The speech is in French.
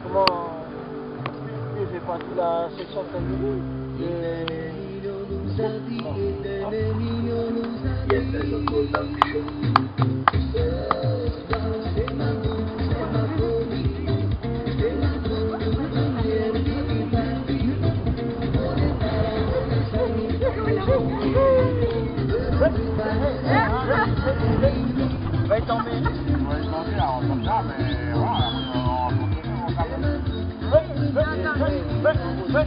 Comment j'ai parti la section féminine va tomber. On va tomber alors comme ça, mais voilà, on va